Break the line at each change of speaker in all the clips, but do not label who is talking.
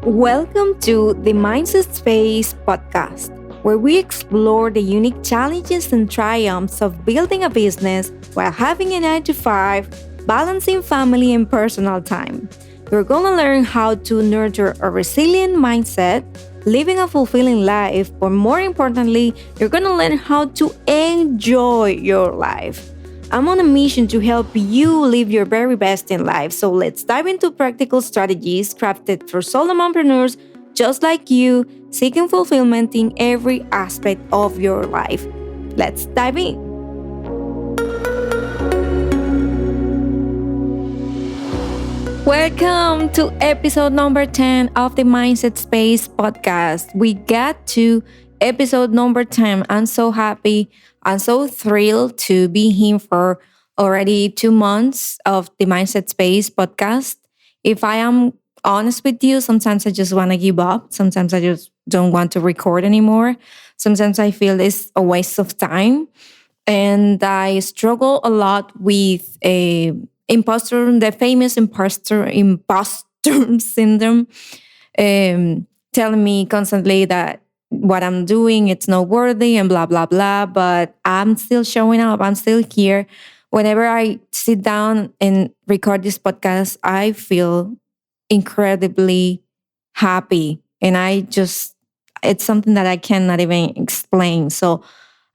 Welcome to the Mindset Space podcast, where we explore the unique challenges and triumphs of building a business while having a 9 to 5, balancing family and personal time. You're going to learn how to nurture a resilient mindset, living a fulfilling life, but more importantly, you're going to learn how to enjoy your life. I'm on a mission to help you live your very best in life. So let's dive into practical strategies crafted for solo mompreneurs just like you, seeking fulfillment in every aspect of your life. Let's dive in. Welcome to episode number 10 of the Mindset Space podcast. We got to episode number 10. I'm so happy. I'm so thrilled to be here for already 2 months of the Mindset Space podcast. If I am honest with you, sometimes I just want to give up. Sometimes I just don't want to record anymore. Sometimes I feel it's a waste of time. And I struggle a lot with the famous imposter syndrome, telling me constantly that what I'm doing, it's not worthy and blah, blah, blah. But I'm still showing up. I'm still here. Whenever I sit down and record this podcast, I feel incredibly happy. And it's something that I cannot even explain. So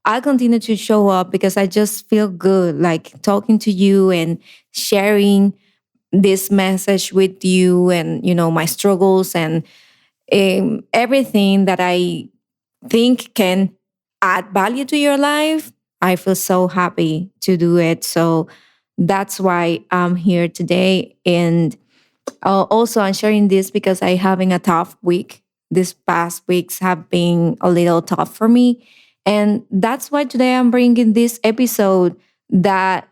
I'll continue to show up because I just feel good, like talking to you and sharing this message with you and, my struggles and everything that I think can add value to your life. I feel so happy to do it. So that's why I'm here today. And also, I'm sharing this because I having a tough week. These past weeks have been a little tough for me. And that's why today I'm bringing this episode that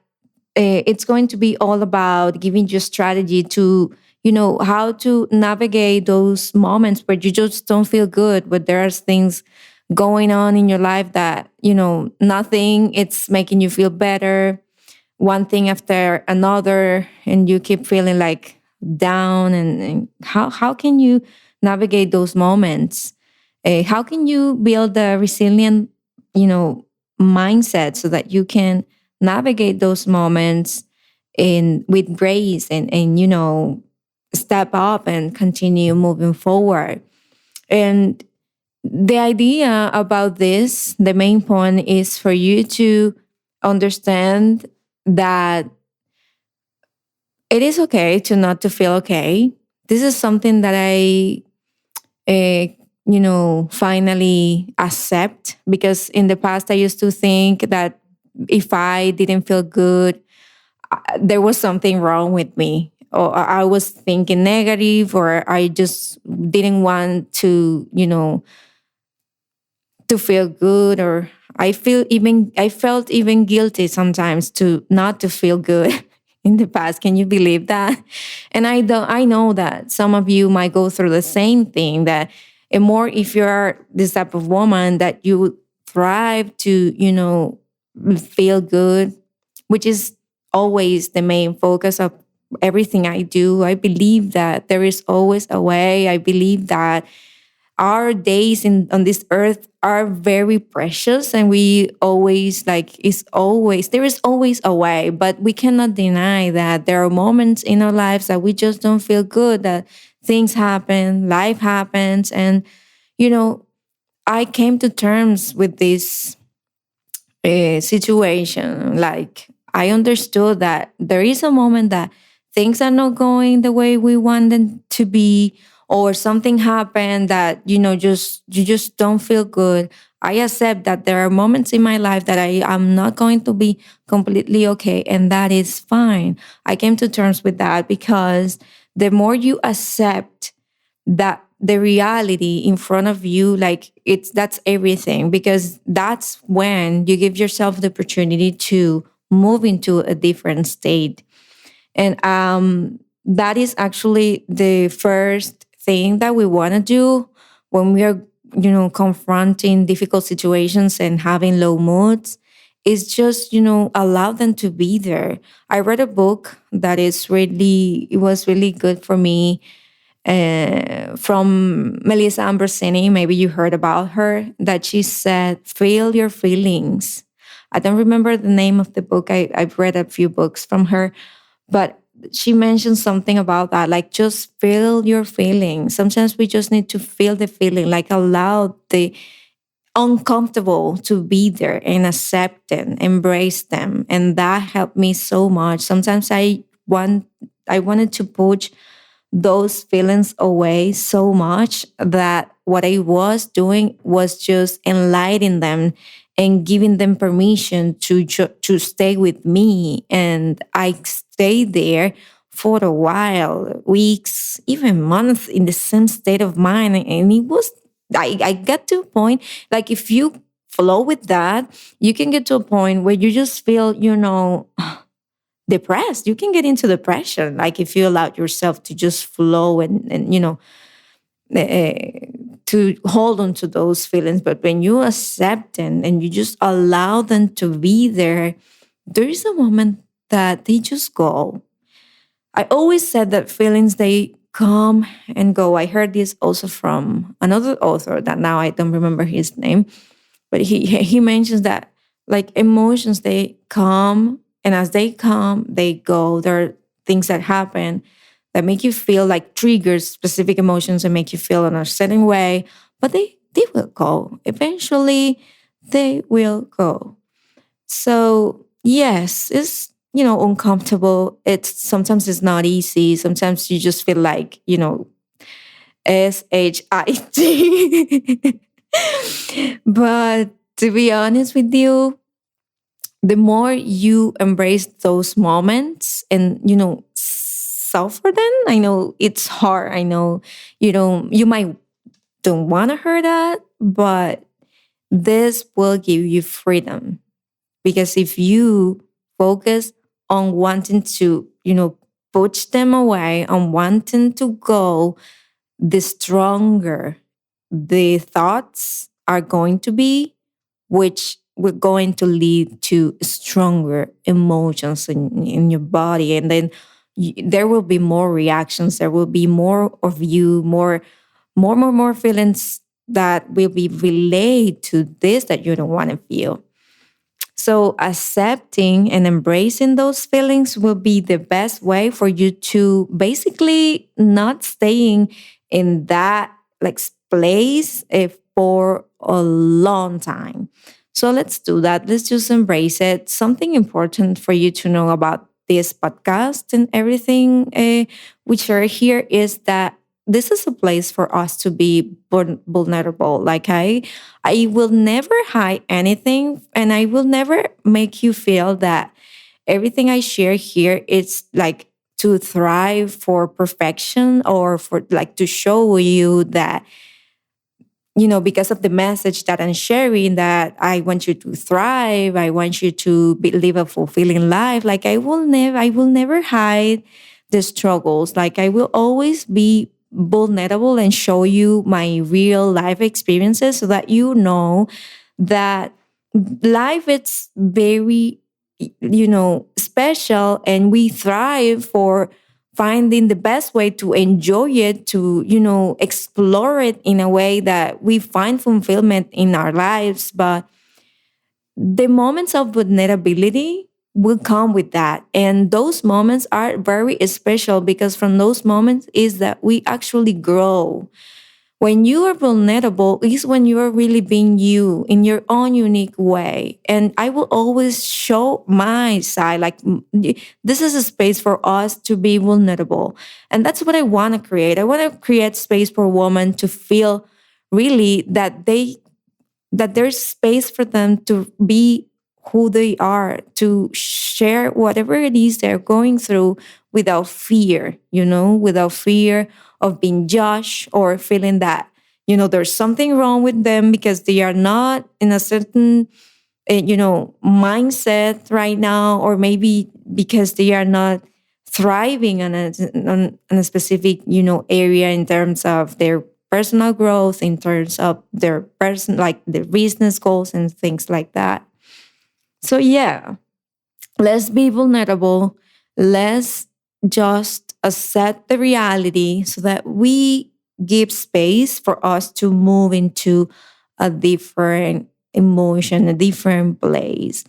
it's going to be all about giving you strategy to, how to navigate those moments where you just don't feel good, but there's things going on in your life that, nothing, it's making you feel better, one thing after another, and you keep feeling like down. And how can you navigate those moments? How can you build a resilient, mindset so that you can navigate those moments in with grace and step up and continue moving forward. And the idea about this, the main point is for you to understand that it is okay to not to feel okay. This is something that I finally accept, because in the past I used to think that if I didn't feel good, there was something wrong with me, or I was thinking negative, or I just didn't want to feel good, or I felt even guilty sometimes to not to feel good in the past. Can you believe that? And I know that some of you might go through the same thing, that and more if you're this type of woman that you thrive to, feel good, which is always the main focus of everything I do. I believe that there is always a way. I believe that our days on this earth are very precious, and we always there is always a way, but we cannot deny that there are moments in our lives that we just don't feel good, that things happen, life happens. And I came to terms with this situation. Like, I understood that there is a moment that things are not going the way we want them to be, or something happened that you just don't feel good. I accept that there are moments in my life that I am not going to be completely okay, and that is fine. I came to terms with that, because the more you accept that the reality in front of you, that's everything, because that's when you give yourself the opportunity to move into a different state. And that is actually the first thing that we want to do when we are, confronting difficult situations and having low moods, is just, allow them to be there. I read a book that it was really good for me. from Melissa Ambrosini. Maybe you heard about her, that she said, feel your feelings. I don't remember the name of the book. I've read a few books from her, but she mentioned something about that, like just feel your feelings. Sometimes we just need to feel the feeling, like allow the uncomfortable to be there and accept them, embrace them. And that helped me so much. Sometimes I wanted to push those feelings away so much that what I was doing was just enlightening them and giving them permission to stay with me. And I stayed there for a while, weeks, even months, in the same state of mind. And it was, I got to a point, like if you flow with that, you can get to a point where you just feel, depressed. You can get into depression, like if you allow yourself to just flow and to hold on to those feelings. But when you accept them and you just allow them to be there, there is a moment that they just go. I always said that feelings, they come and go. I heard this also from another author that now I don't remember his name, but he mentions that like emotions, they come, and as they come, they go. There are things that happen that make you feel, like triggers specific emotions and make you feel in a certain way, but they will go. Eventually, they will go. So yes, it's uncomfortable. It's sometimes it's not easy. Sometimes you just feel like shit. But to be honest with you, the more you embrace those moments and suffer them, I know it's hard. I know you might don't want to hear that, but this will give you freedom. Because if you focus on wanting to, push them away, on wanting to go, the stronger the thoughts are going to be, which we're going to lead to stronger emotions in your body. And then there will be more reactions. There will be more of you, more feelings that will be relayed to this that you don't want to feel. So accepting and embracing those feelings will be the best way for you to basically not staying in that like place for a long time. So let's do that. Let's just embrace it. Something important for you to know about this podcast and everything we share here is that this is a place for us to be vulnerable. Like I will never hide anything, and I will never make you feel that everything I share here is like to thrive for perfection, or for like to show you that because of the message that I'm sharing, that I want you to thrive, I want you to live a fulfilling life. Like I will never hide the struggles. Like I will always be vulnerable and show you my real life experiences, so that that life is very special, and we thrive for finding the best way to enjoy it, to explore it in a way that we find fulfillment in our lives. But the moments of vulnerability will come with that, and those moments are very special, because from those moments is that we actually grow. When you are vulnerable is when you are really being you in your own unique way. And I will always show my side. Like this is a space for us to be vulnerable. And that's what I want to create. I want to create space for women to feel really that there's space for them to be who they are, to share whatever it is they're going through without fear, without fear of being judged, or feeling that, there's something wrong with them because they are not in a certain, mindset right now, or maybe because they are not thriving on a specific, area in terms of their personal growth, in terms of their like their business goals and things like that. So yeah, let's be vulnerable. Let's just accept the reality so that we give space for us to move into a different emotion, a different place.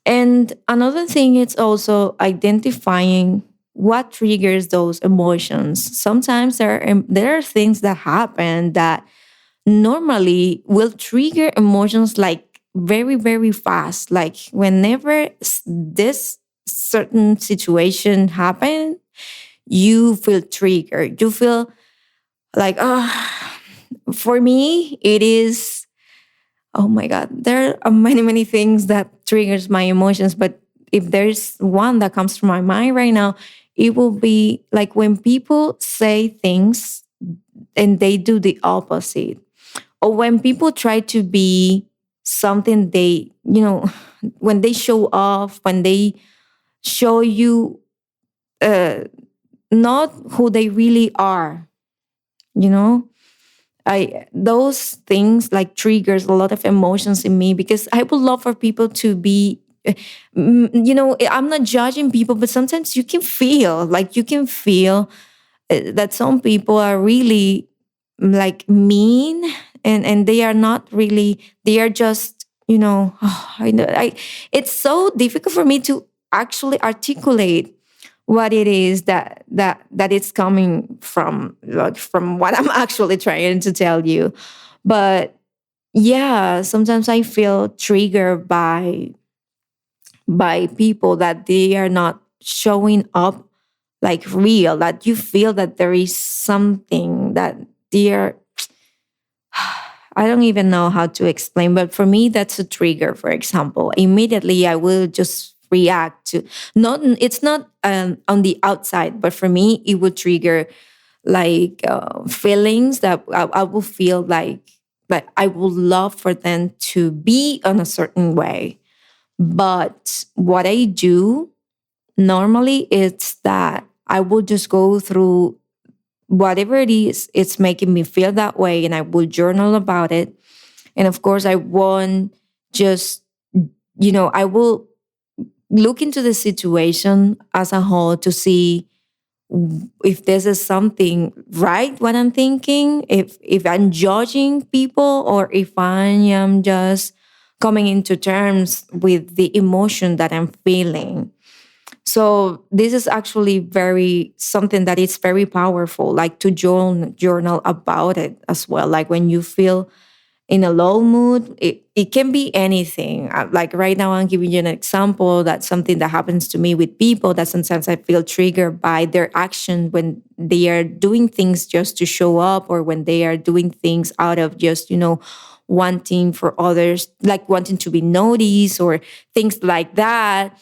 And another thing is also identifying what triggers those emotions. Sometimes there are things that happen that normally will trigger emotions like very, very fast. Like whenever this certain situation happen, you feel triggered. You feel like, for me, it is, oh my God, there are many, many things that triggers my emotions. But if there's one that comes to my mind right now, it will be like when people say things and they do the opposite, or when people try to be something they, when they show off, when they show you uh, not who they really are, you know, I those things like triggers a lot of emotions in me, because I would love for people to be, I'm not judging people, but sometimes you can feel that some people are really like mean, and they are not really, they are just, I know, it's so difficult for me to actually articulate what it is that it's coming from, like from what I'm actually trying to tell you. But yeah, sometimes I feel triggered by people that they are not showing up like real, that you feel that there is something that they're, I don't even know how to explain, but for me that's a trigger. For example, immediately I will just react to, not, it's not on the outside, but for me it would trigger like feelings that I will feel like I would love for them to be on a certain way. But what I do normally is that I will just go through whatever it is, it's making me feel that way, and I will journal about it. And of course, I won't just, I will look into the situation as a whole to see if this is something right what I'm thinking, if I'm judging people, or if I am just coming into terms with the emotion that I'm feeling. So this is actually very something that is very powerful, like to journal about it as well. Like when you feel in a low mood, it can be anything. Like right now, I'm giving you an example. That's something that happens to me with people, that sometimes I feel triggered by their action when they are doing things just to show up, or when they are doing things out of just, wanting for others, like wanting to be noticed or things like that.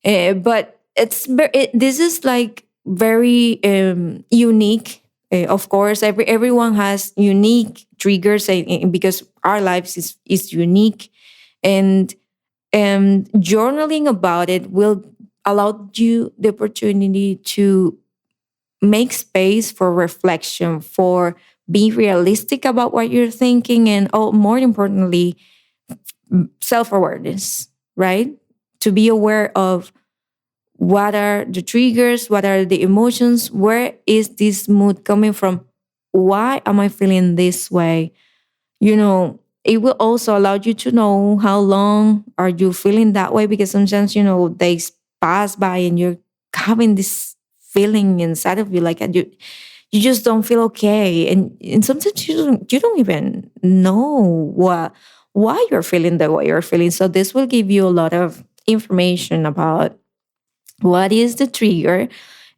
But this is like very unique. Of course, everyone has unique triggers, because our lives is unique, and journaling about it will allow you the opportunity to make space for reflection, for being realistic about what you're thinking, and more importantly, self-awareness, right? To be aware of what are the triggers, what are the emotions, where is this mood coming from, why am I feeling this way. It will also allow you to know how long are you feeling that way, because sometimes days pass by and you're having this feeling inside of you, like you just don't feel okay, and sometimes you don't even know why you're feeling the way you're feeling. So this will give you a lot of information about what is the trigger,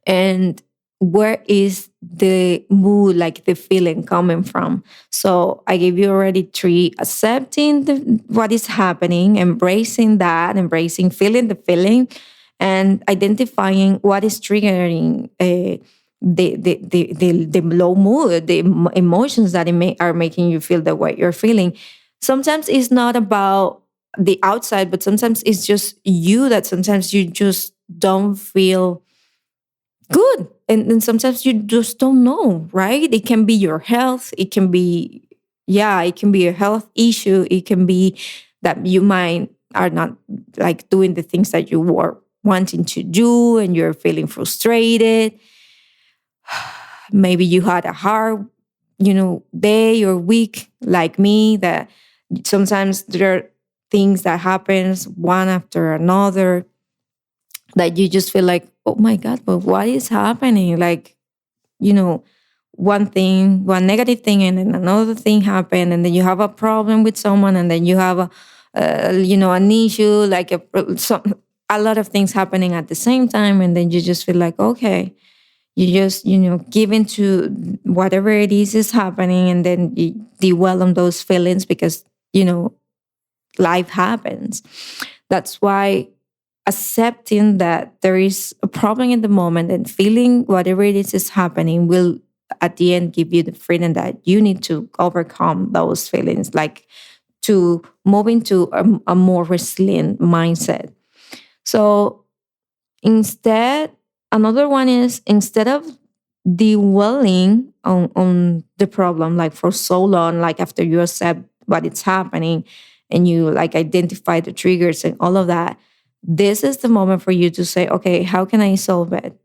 and where is the mood, like the feeling coming from. So I gave you already three: accepting what is happening, embracing that, embracing feeling the feeling, and identifying what is triggering the low mood, the emotions that are making you feel the way you're feeling. Sometimes it's not about the outside, but sometimes it's just you, that sometimes you just don't feel good. And sometimes you just don't know, right? It can be your health. It can be, yeah, it can be a health issue. It can be that you might are not like doing the things that you were wanting to do, and you're feeling frustrated. Maybe you had a hard, day or week like me, that sometimes there are things that happens one after another that you just feel like, oh my God, but what is happening? Like, you know, one thing, one negative thing, and then another thing happened, and then you have a problem with someone, and then you have an issue, like a lot of things happening at the same time, and then you just feel like, okay, you just give into whatever it is happening, and then you dwell on those feelings because life happens. That's why accepting that there is a problem in the moment and feeling whatever it is happening will at the end give you the freedom that you need to overcome those feelings, like to move into a more resilient mindset. So instead, another one is, instead of dwelling on the problem like for so long, like after you accept what is happening and you like identify the triggers and all of that, this is the moment for you to say, okay, how can I solve it?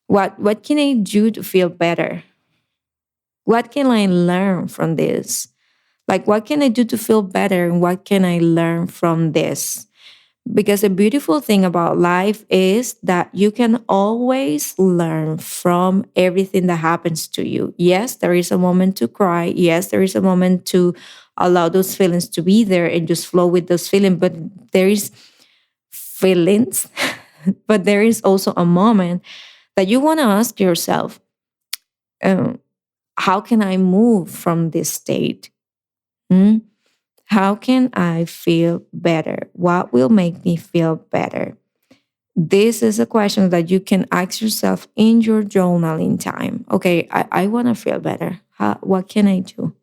What can I do to feel better? What can I learn from this? Like, what can I do to feel better? And what can I learn from this? Because the beautiful thing about life is that you can always learn from everything that happens to you. Yes, there is a moment to cry. Yes, there is a moment to allow those feelings to be there and just flow with those feelings. But there is feelings, but there is also a moment that you want to ask yourself, um, how can I move from this state? Hmm? How can I feel better? What will make me feel better? This is a question that you can ask yourself in your journaling time. Okay, I want to feel better. What can I do?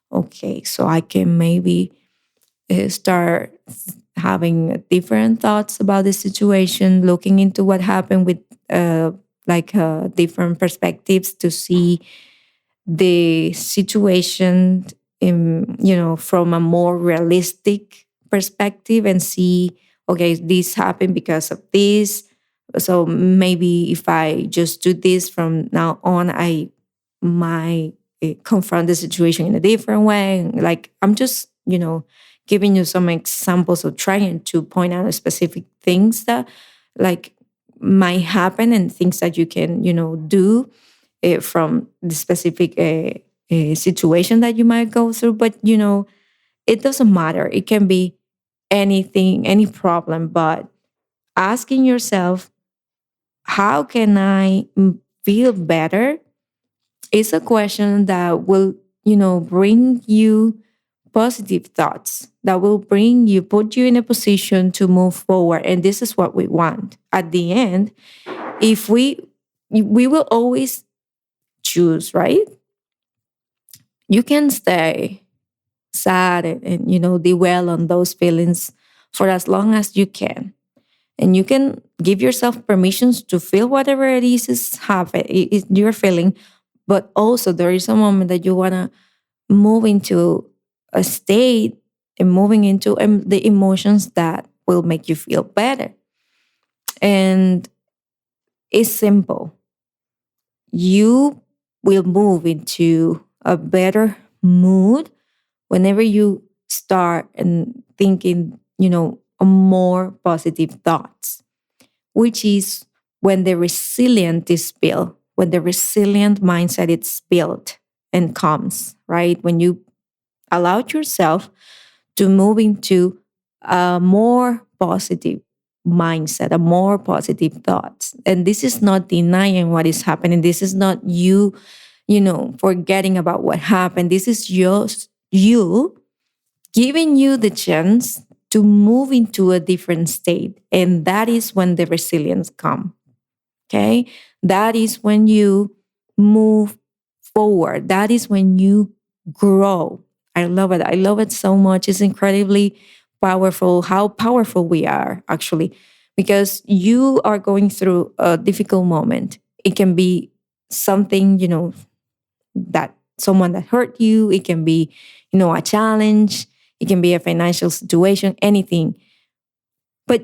Okay, so I can maybe start having different thoughts about the situation, looking into what happened with different perspectives to see the situation from a more realistic perspective and see, okay, this happened because of this. So maybe if I just do this from now on, I might confront the situation in a different way. Like, I'm just giving you some examples of trying to point out specific things that like might happen and things that you can do from the specific situation that you might go through. But it doesn't matter, it can be anything, any problem, but asking yourself, how can I feel better, is a question that will bring you positive thoughts, that will put you in a position to move forward. And this is what we want at the end. If we will always choose, right? You can stay sad and dwell on those feelings for as long as you can, and you can give yourself permissions to feel whatever it is you're feeling. But also there is a moment that you want to move into a state and moving into the emotions that will make you feel better. And it's simple. You will move into a better mood whenever you start and thinking, a more positive thoughts, which is when the resilient is built, when the resilient mindset is built and comes, right? When you allow yourself to move into a more positive mindset, a more positive thoughts. And this is not denying what is happening. This is not you, forgetting about what happened. This is just you giving you the chance to move into a different state. And that is when the resilience comes. Okay. That is when you move forward. That is when you grow. I love it. I love it so much. It's incredibly powerful how powerful we are, actually, because you are going through a difficult moment. It can be something, that someone that hurt you. It can be, a challenge. It can be a financial situation, anything. But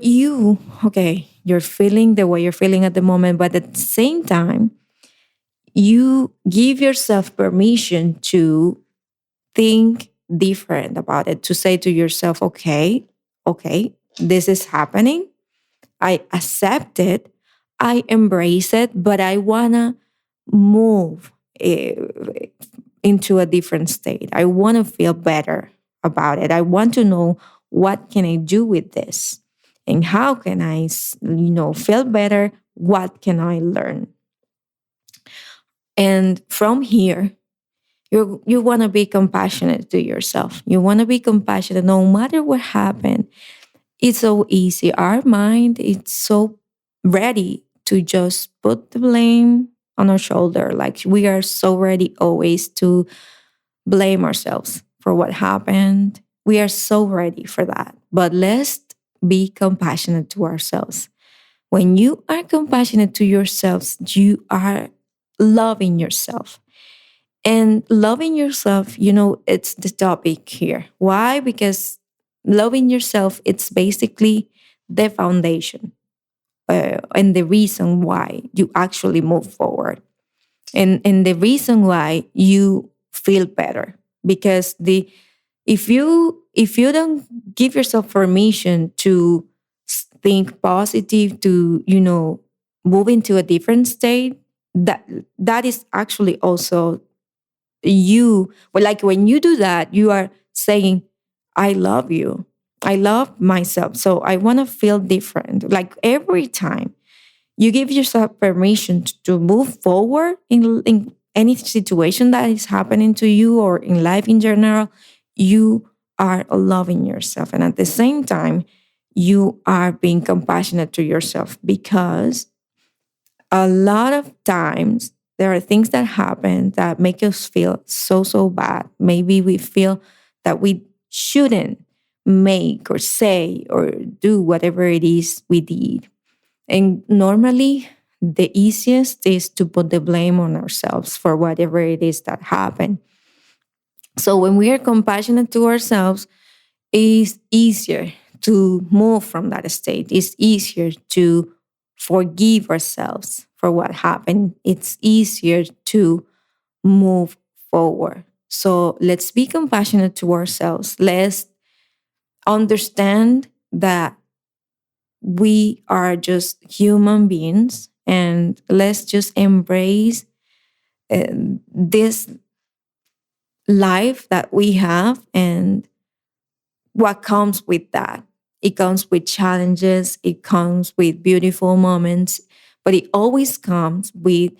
okay, you're feeling the way you're feeling at the moment, but at the same time, you give yourself permission to think different about it, to say to yourself, okay, okay, this is happening. I accept it. I embrace it, but I want to move eh, into a different state. I want to feel better about it. I want to know what can I do with this and how can I, feel better? What can I learn? And from here, you want to be compassionate to yourself. You want to be compassionate no matter what happened. It's so easy. Our mind is so ready to just put the blame on our shoulder. Like we are so ready always to blame ourselves for what happened. We are so ready for that. But let's be compassionate to ourselves. When you are compassionate to yourselves, you are loving yourself. And loving yourself, it's the topic here. Why? Because loving yourself, it's basically the foundation and the reason why you actually move forward. And the reason why you feel better. Because if you don't give yourself permission to think positive, to, move into a different state, that is actually also you. But like when you do that, you are saying, I love you. I love myself. So I want to feel different. Like every time you give yourself permission to move forward in any situation that is happening to you or in life in general, you are loving yourself. And at the same time, you are being compassionate to yourself, because a lot of times there are things that happen that make us feel so, so bad. Maybe we feel that we shouldn't make or say or do whatever it is we did. And normally, the easiest is to put the blame on ourselves for whatever it is that happened. So when we are compassionate to ourselves, it's easier to move from that state. It's easier to forgive ourselves for what happened. It's easier to move forward. So let's be compassionate to ourselves. Let's understand that we are just human beings, and let's just embrace uh, this life that we have and what comes with that. It comes with challenges, it comes with beautiful moments, but it always comes with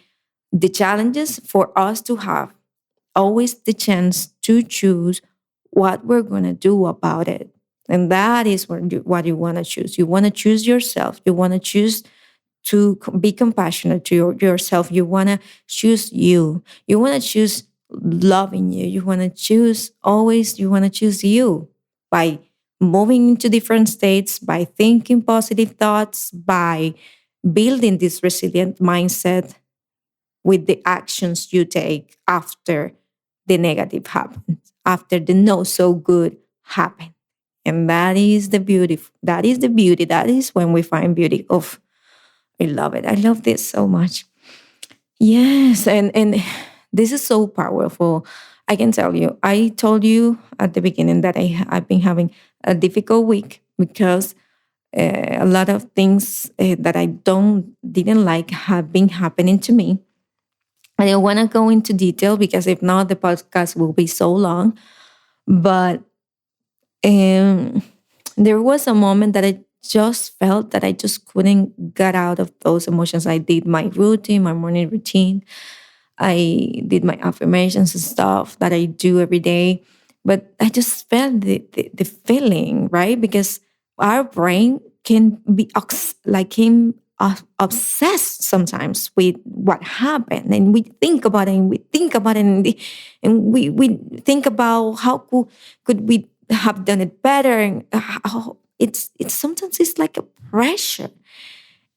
the challenges for us to have always the chance to choose what we're going to do about it. And that is what you want to choose. You want to choose yourself. You want to choose to be compassionate to yourself. You want to choose you. You want to choose loving you. You want to choose always, you want to choose you by moving into different states, by thinking positive thoughts, by building this resilient mindset with the actions you take after the negative happens, after the not so good happen. And that is the beauty. That is the beauty. That is when we find beauty. Of, I love it. I love this so much. Yes, and this is so powerful. I can tell you. I told you at the beginning that I've been having a difficult week because a lot of things that I didn't like have been happening to me. I don't want to go into detail because if not, the podcast will be so long. But there was a moment that I just felt that I just couldn't get out of those emotions. I did my routine, my morning routine. I did my affirmations and stuff that I do every day. But I just felt the feeling, right? Because our brain can be obsessed sometimes with what happened. And we think about it and we think about it and we think about how could we have done it better. And how it's sometimes it's like a pressure.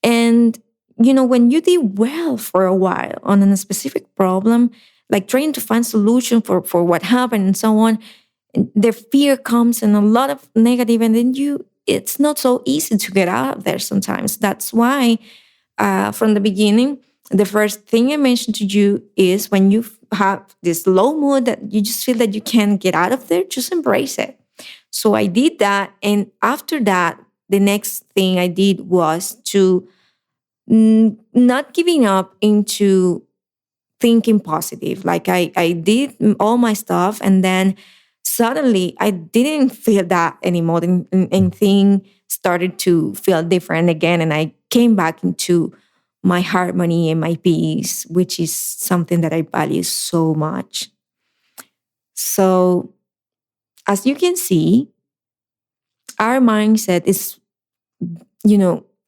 And when you did well for a while on a specific problem, like trying to find solution for what happened and so on, the fear comes and a lot of negative, and then it's not so easy to get out of there sometimes. That's why from the beginning, The first thing I mentioned to you is when you have this low mood that you just feel that you can't get out of there, just embrace it. So I did that. And after that, the next thing I did was to not giving up into thinking positive. Like I did all my stuff, and then suddenly I didn't feel that anymore. And thing started to feel different again. And I came back into my harmony and my peace, which is something that I value so much. So as you can see, our mindset is,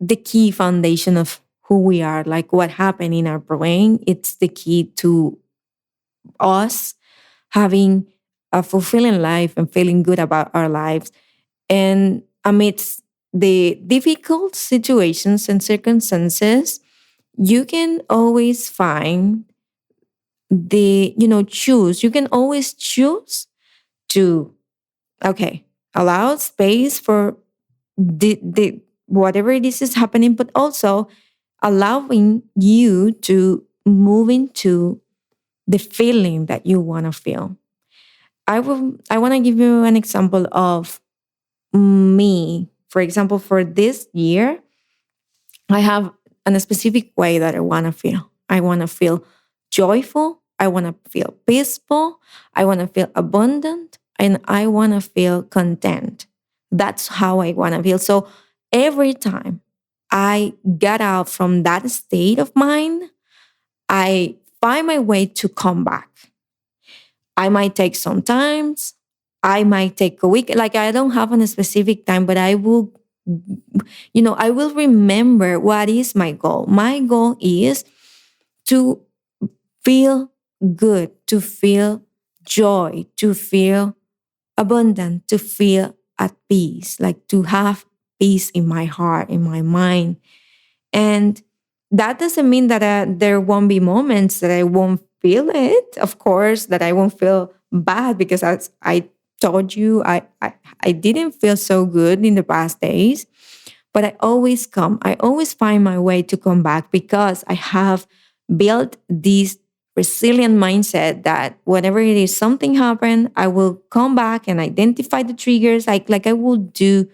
the key foundation of who we are, like what happened in our brain. It's the key to us having a fulfilling life and feeling good about our lives. And amidst the difficult situations and circumstances, you can always find you can always choose to, okay, allow space for the whatever it is happening, but also allowing you to move into the feeling that you want to feel. I want to give you an example of me. For example, for this year, I have a specific way that I want to feel. I want to feel joyful. I want to feel peaceful. I want to feel abundant. And I want to feel content. That's how I want to feel. So every time I get out from that state of mind, I find my way to come back. I might take some times. I might take a week. Like I don't have a specific time, but I will remember what is my goal. My goal is to feel good, to feel joy, to feel abundant, to feel at peace, like to have peace in my heart, in my mind. And that doesn't mean that there won't be moments that I won't feel it. Of course, that I won't feel bad because as I told you, I didn't feel so good in the past days. But I always find my way to come back because I have built this resilient mindset that whenever it is something happen, I will come back and identify the triggers. Like I will do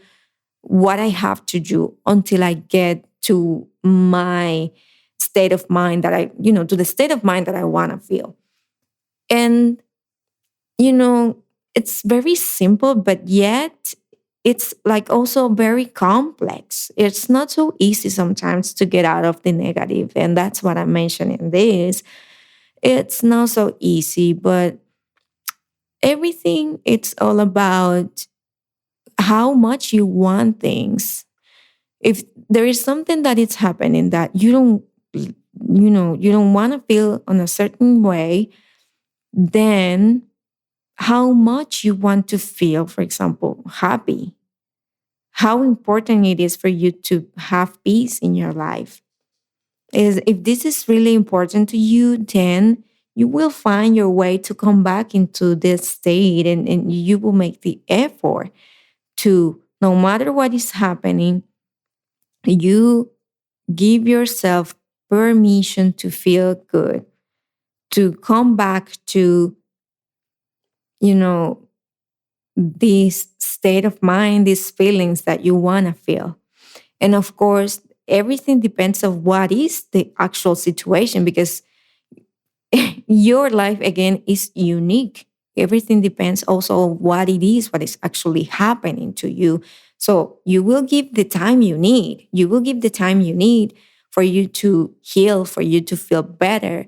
what I have to do until I get to my state of mind to the state of mind that I want to feel. And, you know, it's very simple, but yet it's like also very complex. It's not so easy sometimes to get out of the negative. And that's what I'm mentioning this. It's not so easy, but everything it's all about how much you want things. If there is something that is happening that you don't want to feel on a certain way, then how much you want to feel, for example, happy, how important it is for you to have peace in your life. Is if this is really important to you, then you will find your way to come back into this state, and you will make the effort to, no matter what is happening, you give yourself permission to feel good, to come back to, you know, this state of mind, these feelings that you want to feel. And of course, everything depends on what is the actual situation because your life again is unique. Everything depends also on what it is, what is actually happening to you. So you will give the time you need. You will give the time you need for you to heal, for you to feel better.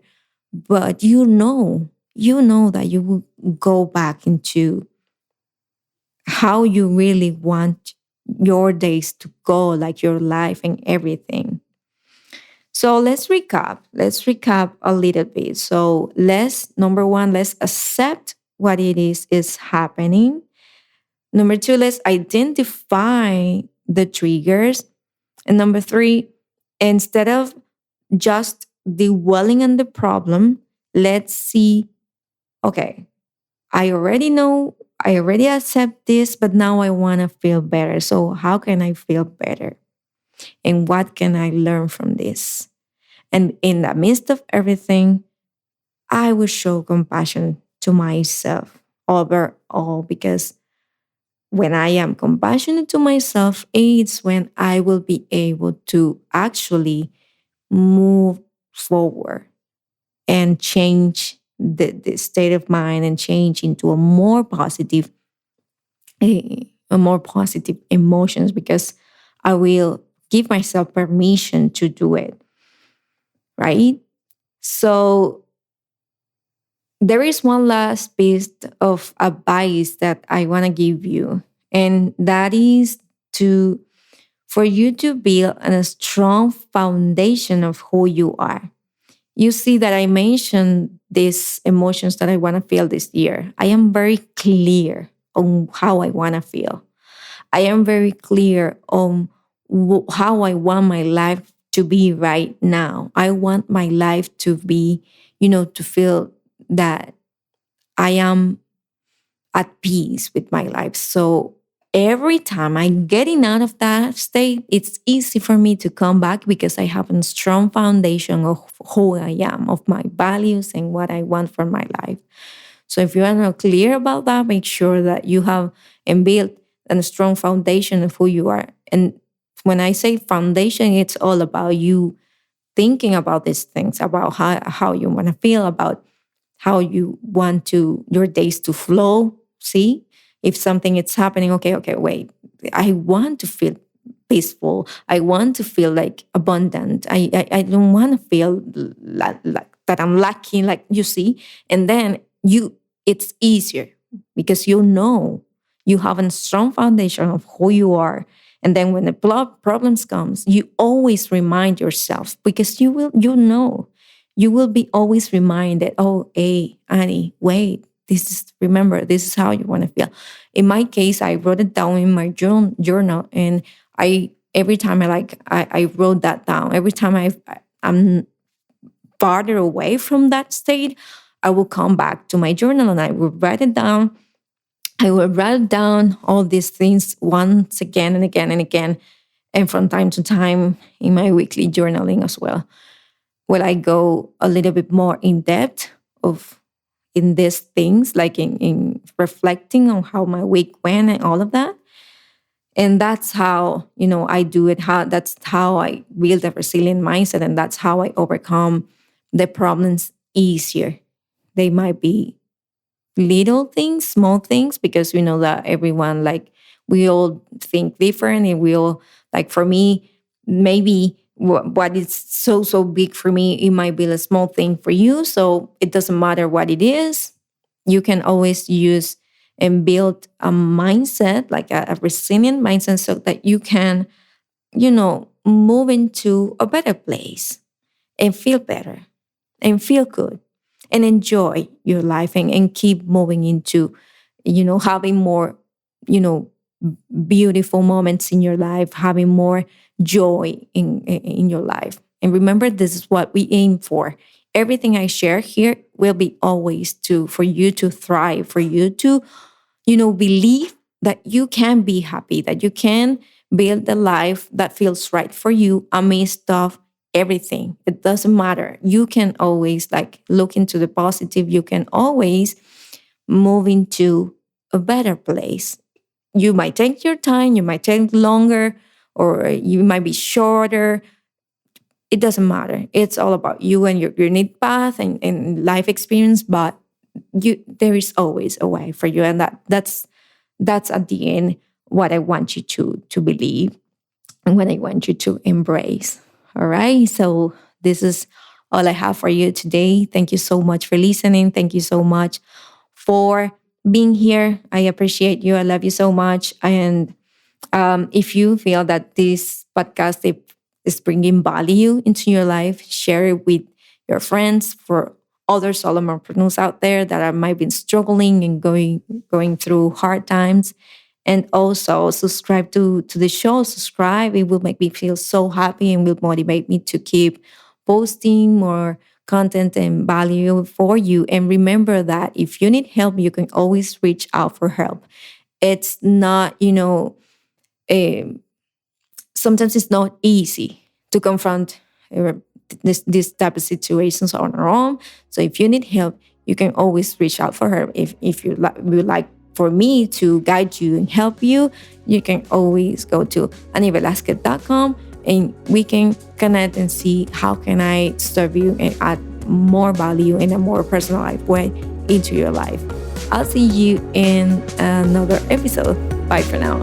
But you know that you will go back into how you really want your days to go, like your life and everything. So let's recap. Let's recap a little bit. So number one, let's accept what it is happening. Number two, let's identify the triggers. And number three, instead of just dwelling on the problem, let's see, okay, I already know, I already accept this, but now I want to feel better. So how can I feel better? And what can I learn from this? And in the midst of everything, I will show compassion to myself overall, because when I am compassionate to myself, it's when I will be able to actually move forward and change the state of mind and change into a more positive emotions, because I will give myself permission to do it, right? So there is one last piece of advice that I want to give you, and that is to for you to build a strong foundation of who you are. You see that I mentioned these emotions that I want to feel this year. I am very clear on how I want to feel. I am very clear on how I want my life to be right now. I want my life to be, to feel that I am at peace with my life. So every time I'm getting out of that state, it's easy for me to come back because I have a strong foundation of who I am, of my values and what I want for my life. So if you are not clear about that, make sure that you have and build a strong foundation of who you are. And when I say foundation, it's all about you thinking about these things, about how you want to feel, about how you want to your days to flow. See, if something is happening, okay, wait, I want to feel peaceful. I want to feel like abundant. I don't want to feel like that I'm lacking, like you see. And then it's easier because you have a strong foundation of who you are. And then when the problems comes, you always remind yourself, because you will be always reminded, oh, hey, Annie, wait, remember, this is how you want to feel. In my case, I wrote it down in my journal, and every time I wrote that down, every time I'm farther away from that state, I will come back to my journal and I will write it down. I will write down all these things once again and again and again. And from time to time in my weekly journaling as well, where I go a little bit more in depth of in these things, like in reflecting on how my week went and all of that. And that's how, I do it. That's how I build a resilient mindset. And that's how I overcome the problems easier. They might be little things, small things, because we know that everyone, like, we all think different, and we all, like, for me, maybe what is so big for me, it might be a small thing for you. So it doesn't matter what it is. You can always use and build a mindset, like a resilient mindset, so that you can, move into a better place and feel better and feel good and enjoy your life, and keep moving into, having more, you know, beautiful moments in your life, having more joy in your life. And remember, this is what we aim for. Everything I share here will be always for you to thrive, for you to, believe that you can be happy, that you can build a life that feels right for you amidst of everything. It doesn't matter. You can always, like, look into the positive. You can always move into a better place. You might take your time, you might take longer, or you might be shorter. It doesn't matter. It's all about you and your unique path and life experience. But there is always a way for you, and that's at the end what I want you to believe and what I want you to embrace. All right. So this is all I have for you today. Thank you so much for listening. Thank you so much for being here. I appreciate you. I love you so much. And if you feel that this podcast is bringing value into your life, share it with your friends, for other solopreneurs out there that might be struggling and going through hard times. And also subscribe to the show. Subscribe. It will make me feel so happy and will motivate me to keep posting more content and value for you. And remember that if you need help, you can always reach out for help. It's not, um, sometimes it's not easy to confront this type of situations on her own. So if you need help, you can always reach out for her. If you would like for me to guide you and help you, you can always go to anivelasquez.com and we can connect and see how can I serve you and add more value in a more personalized way into your life. I'll see you in another episode. Bye for now.